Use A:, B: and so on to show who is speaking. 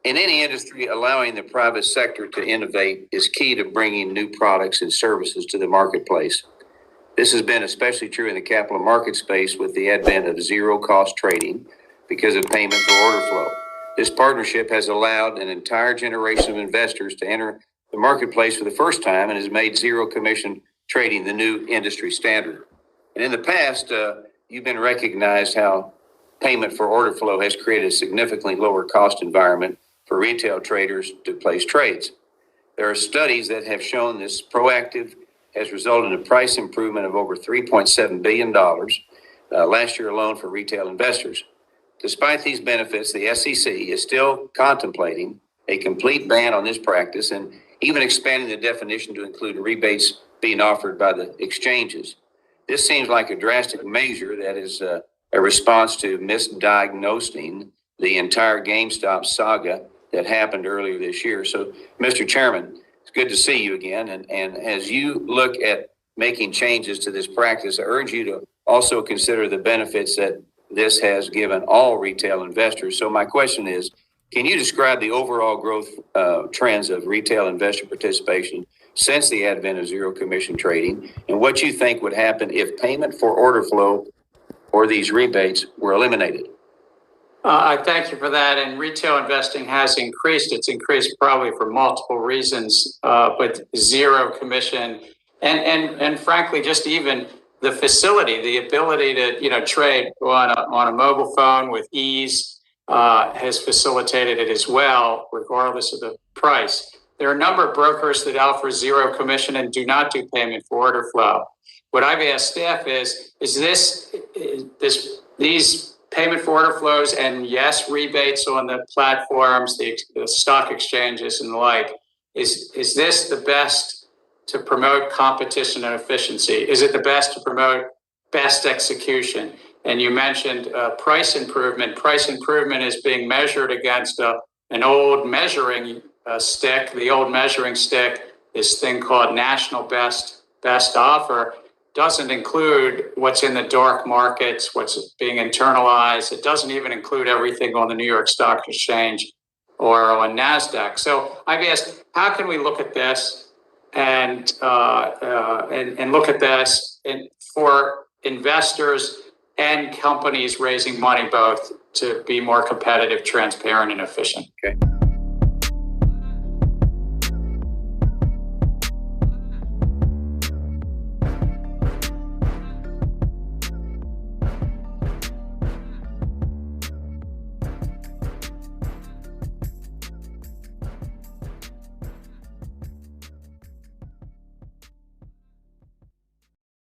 A: In any industry, allowing the private sector to innovate is key to bringing new products and services to the marketplace. This has been especially true in the capital market space with the advent of zero-cost trading because of payment for order flow. This partnership has allowed an entire generation of investors to enter the marketplace for the first time and has made zero-commission trading the new industry standard. And in the past, you've been recognized how payment for order flow has created a significantly lower cost environment for retail traders to place trades. There are studies that have shown this proactive has resulted in a price improvement of over $3.7 billion last year alone for retail investors. Despite these benefits, the SEC is still contemplating a complete ban on this practice and even expanding the definition to include rebates being offered by the exchanges. This seems like a drastic measure that is a response to misdiagnosing the entire GameStop saga that happened earlier this year. So, Mr. Chairman, it's good to see you again. And as you look at making changes to this practice, I urge you to also consider the benefits that this has given all retail investors. So my question is, can you describe the overall growth trends of retail investor participation since the advent of zero commission trading, and what you think would happen if payment for order flow or these rebates were eliminated?
B: I thank you for that. And retail investing has increased. It's increased probably for multiple reasons, but zero commission and frankly, just even the facility, the ability to trade on a mobile phone with ease has facilitated it as well, regardless of the price. There are a number of brokers that offer zero commission and do not do payment for order flow. What I've asked staff is these payment for order flows and yes, rebates on the platforms, the stock exchanges and the like, is this the best to promote competition and efficiency? Is it the best to promote best execution? And you mentioned price improvement. Price improvement is being measured against an old measuring stick. The old measuring stick, this thing called national best offer, doesn't include what's in the dark markets, what's being internalized. It doesn't even include everything on the New York Stock Exchange or on NASDAQ. So I've asked, how can we look at this and look at this for investors and companies raising money both to be more competitive, transparent, and efficient?
A: Okay.